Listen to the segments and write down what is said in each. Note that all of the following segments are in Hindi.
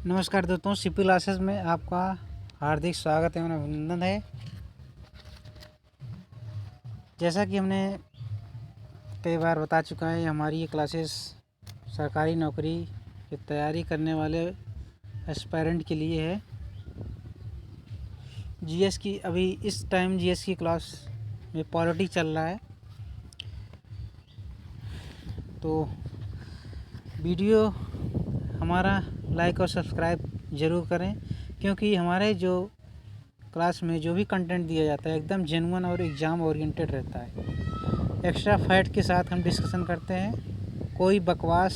नमस्कार दोस्तों, सीपी क्लासेस में आपका हार्दिक स्वागत एवं अभिनंदन है। जैसा कि हमने कई बार बता चुका है, हमारी ये क्लासेस सरकारी नौकरी की तैयारी करने वाले एस्पायरेंट के लिए है। जीएस की अभी इस टाइम जीएस की क्लास में पॉलिटी चल रहा है, तो वीडियो हमारा लाइक और सब्सक्राइब ज़रूर करें, क्योंकि हमारे जो क्लास में जो भी कंटेंट दिया जाता है एकदम जेन्युइन और एग्ज़ाम ओरिएंटेड रहता है। एक्स्ट्रा फैक्ट के साथ हम डिस्कशन करते हैं। कोई बकवास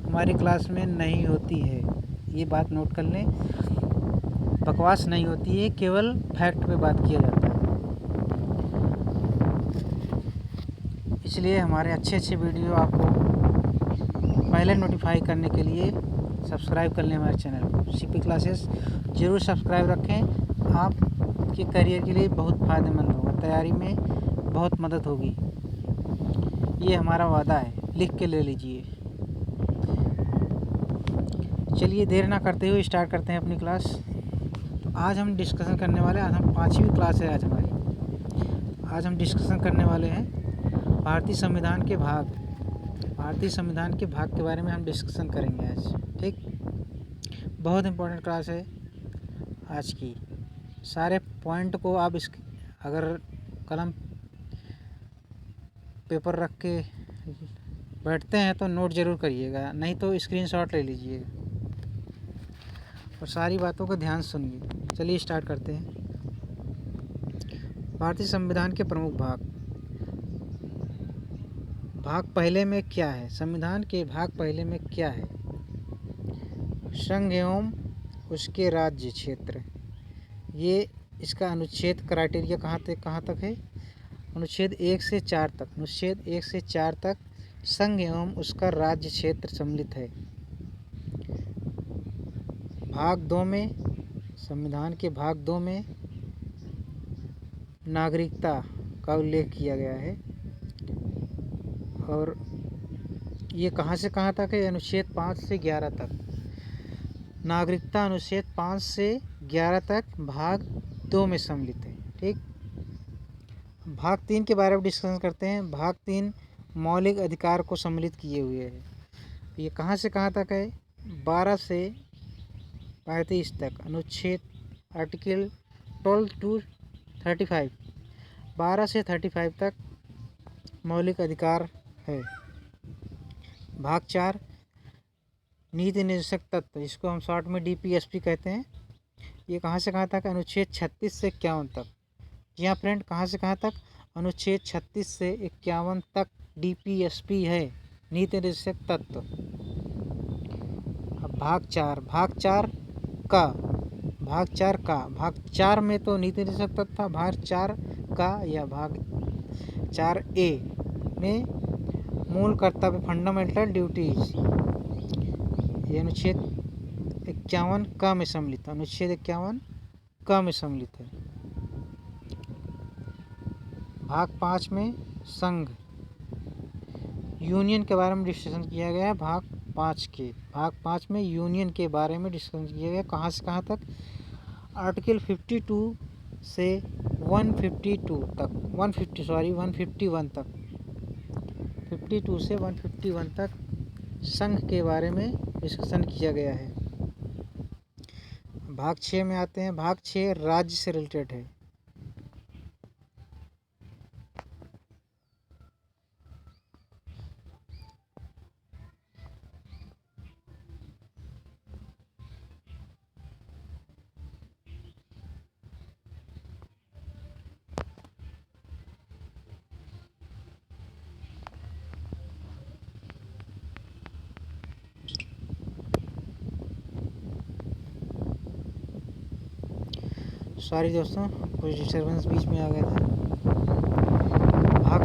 हमारी क्लास में नहीं होती है, ये बात नोट कर लें। बकवास नहीं होती है, केवल फैक्ट पे बात किया जाता है। इसलिए हमारे अच्छे वीडियो आपको पहले नोटिफाई करने के लिए सब्सक्राइब कर लें हमारे चैनल को। सीपी क्लासेस ज़रूर सब्सक्राइब रखें, आपके करियर के लिए बहुत फ़ायदेमंद होगा, तैयारी में बहुत मदद होगी, ये हमारा वादा है, लिख के ले लीजिए। चलिए देर ना करते हुए स्टार्ट करते हैं अपनी क्लास। तो आज हम डिस्कशन करने वाले हैं, आज हम 5वीं क्लास है आज हमारी। आज हम डिस्कशन करने वाले हैं भारतीय संविधान के भाग के बारे में हम डिस्कशन करेंगे आज। ठीक, बहुत इम्पोर्टेंट क्लास है आज की। सारे पॉइंट को आप अगर कलम पेपर रख के बैठते हैं तो नोट ज़रूर करिएगा, नहीं तो स्क्रीनशॉट ले लीजिएगा और सारी बातों को ध्यान सुनिए। चलिए स्टार्ट करते हैं। भारतीय संविधान के प्रमुख भाग पहले में क्या है? संविधान के भाग पहले में क्या है? संघ एवं उसके राज्य क्षेत्र, ये इसका अनुच्छेद क्राइटेरिया कहाँ तक है? अनुच्छेद 1 से 4 तक। अनुच्छेद 1 से 4 तक संघ एवं उसका राज्य क्षेत्र सम्मिलित है। भाग 2 में, संविधान के भाग 2 में नागरिकता का उल्लेख किया गया है और ये कहाँ से कहाँ तक है? अनुच्छेद 5 से 11 तक। नागरिकता अनुच्छेद 5 से 11 तक भाग 2 में सम्मिलित है। ठीक, भाग 3 के बारे में डिस्कशन करते हैं। भाग 3 मौलिक अधिकार को सम्मिलित किए हुए है। ये कहाँ से कहाँ तक है? 12 से 35 तक। अनुच्छेद आर्टिकल 12 to 35, 12 से 35 तक मौलिक अधिकार है। भाग 4 नीति निर्देशक तत्व, जिसको हम शॉर्ट में डीपीएसपी कहते हैं, ये कहाँ से कहाँ तक? अनुच्छेद 36 से 51 तक। जी हाँ फ्रेंड, कहाँ से कहाँ तक? अनुच्छेद 36 से 51 तक डीपीएसपी है, नीति निर्देशक तत्व। अब भाग 4 भाग 4 में तो नीति निर्देशक तत्व था। भाग 4 का या भाग 4A में मूल कर्तव्य, फंडामेंटल ड्यूटीज, ये अनुच्छेद 51 क में सम्मिलित, अनुच्छेद 51 क में सम्मिलित है। भाग 5 में संघ, यूनियन के बारे में डिस्कशन किया गया है। भाग 5 में यूनियन के बारे में डिस्कशन किया गया। कहाँ से कहाँ तक? आर्टिकल 52 से 151 तक। 52 से 151 तक संघ के बारे में डिस्कशन किया गया है। भाग 6 में आते हैं। भाग 6 राज्य से रिलेटेड है। सॉरी दोस्तों, कुछ डिस्टर्बेंस बीच में आ गया था। भाग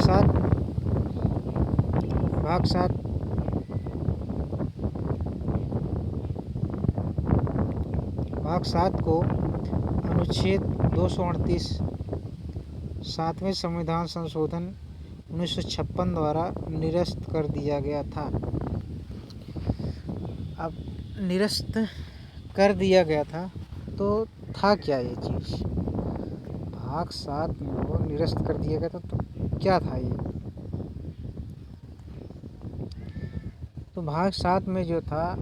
7 को अनुच्छेद 238 7वें संविधान संशोधन 1956 द्वारा निरस्त कर दिया गया था। अब निरस्त कर दिया गया था, तो था क्या ये चीज़? भाग 7 में वो निरस्त कर दिया गया था, तो क्या था ये? तो भाग 7 में जो था,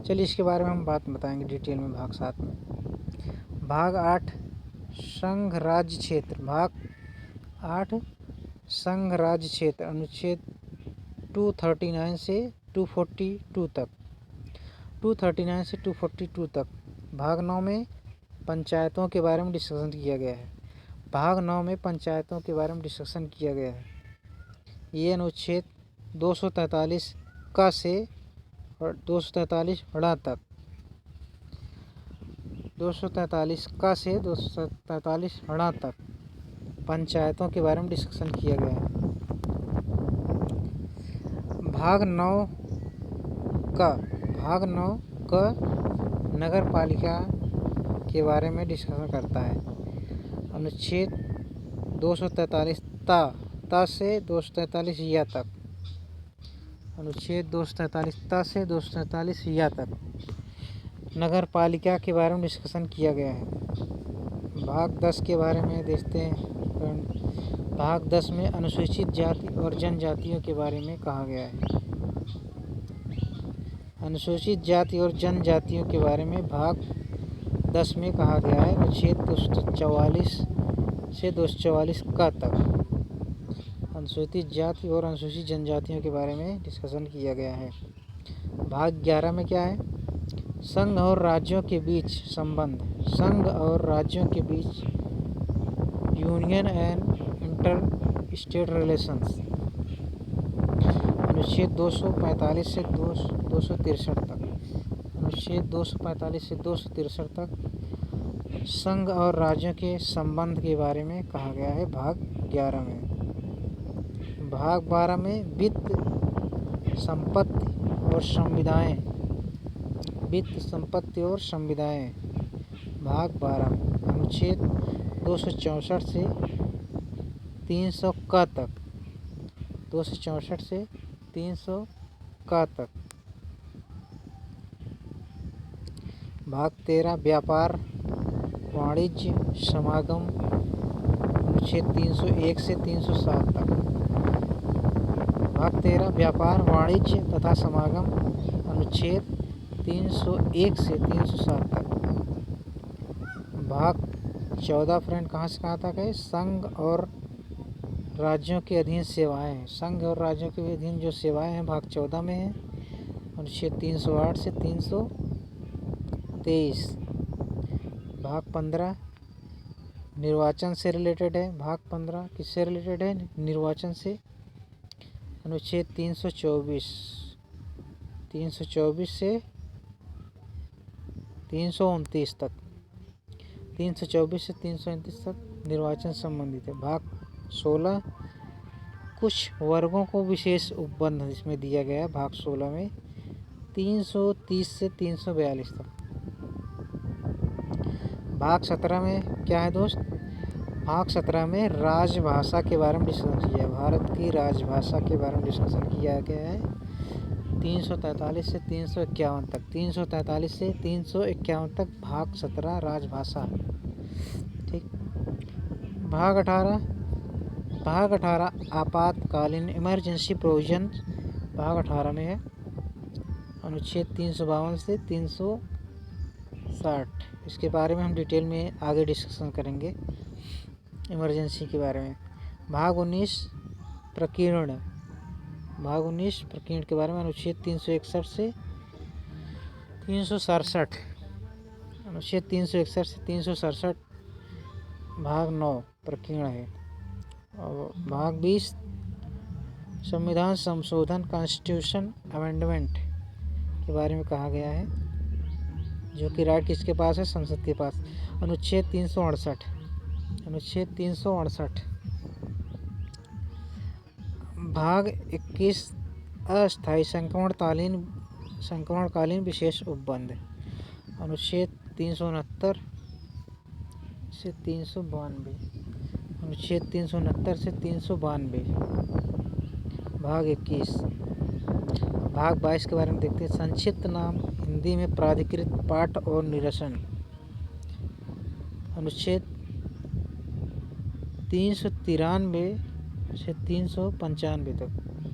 चलिए इसके बारे में हम बात बताएंगे डिटेल में। भाग 7 में भाग 8 संघ राज्य क्षेत्र, भाग 8 संघ राज्य क्षेत्र, अनुच्छेद 239 से 242 तक, 239 से 242 तक। भाग 9 में पंचायतों के बारे में डिस्कशन किया गया है। भाग 9 में पंचायतों के बारे में डिस्कशन किया गया है। ये अनुच्छेद 243 का से और 243 ड़ा तक, 243 का से 243 ड़ा तक पंचायतों के बारे में डिस्कशन किया गया है। भाग 9 का नगर पालिका के बारे में डिस्कशन करता है। अनुच्छेद 243 ता से 243 या तक, अनुच्छेद 243 ता से 243 या तक नगर पालिका के बारे में डिस्कशन किया गया है। भाग 10 के बारे में देखते हैं। भाग 10 में अनुसूचित जाति और जनजातियों के बारे में कहा गया है। अनुसूचित जाति और जनजातियों के बारे में भाग 10 में कहा गया है। अनुच्छेद 244 से 244 का तक अनुसूचित जाति और अनुसूचित जनजातियों के बारे में डिस्कशन किया गया है। भाग 11 में क्या है? संघ और राज्यों के बीच संबंध, संघ और राज्यों के बीच union and inter state relations, अनुच्छेद 245 से 263 तक, अनुच्छेद 245 से 263 तक संघ और राज्यों के संबंध के बारे में कहा गया है भाग 11 में। भाग 12 में वित्त, संपत्ति और संविदाएं, वित्त, संपत्ति और संविदाएं। भाग 12 में अनुच्छेद 264 से 300 का तक, 264 से 300 का तक। भाग 13 व्यापार, वाणिज्य, समागम, अनुच्छेद 301 से 307 तक। भाग 13 व्यापार, वाणिज्य तथा समागम, अनुच्छेद 301 से 307 तक। भाग 14 फ्रेंड कहाँ से कहाँ तक है? संघ और राज्यों के अधीन सेवाएं, संघ और राज्यों के अधीन जो सेवाएं हैं भाग 14 में है। अनुच्छेद 308 से 323। भाग 15 निर्वाचन से रिलेटेड है। भाग 15 किससे रिलेटेड है? निर्वाचन से। अनुच्छेद 324 से 329 तक, 324 से 329 तक निर्वाचन संबंधित है। भाग 16 कुछ वर्गों को विशेष उपबंध इसमें दिया गया है। भाग 16 में 330 से 342 तक। भाग 17 में क्या है दोस्त? भाग 17 में राजभाषा के बारे में डिस्कशन किया है। भारत की राजभाषा के बारे में डिस्कशन किया गया है 343 से 351 तक, 343 से 351 तक भाग 17 राजभाषा। ठीक। भाग 18 आपातकालीन इमरजेंसी प्रोविजन भाग 18 में है। अनुच्छेद 352 से 360। इसके बारे में हम डिटेल में आगे डिस्कशन करेंगे इमरजेंसी के बारे में। भाग 19 प्रकीर्ण, भाग 19 प्रकीर्ण के बारे में, अनुच्छेद 361 से 367, अनुच्छेद 361 से 367 भाग 9 प्रकीर्ण है। और भाग 20 संविधान संशोधन, कॉन्स्टिट्यूशन अमेंडमेंट के बारे में कहा गया है, जो कि राइट किसके पास है? संसद के पास। अनुच्छेद 368, अनुच्छेद 368। भाग 21 अस्थायी संक्रमणकालीन विशेष उपबंध, अनुच्छेद 369 से 392, अनुच्छेद 369 से 392। भाग 21। भाग 22 के बारे में देखते हैं। संक्षिप्त नाम हिंदी में प्राधिकृत पाठ और निरसन। अनुच्छेद 393 से 395 तक।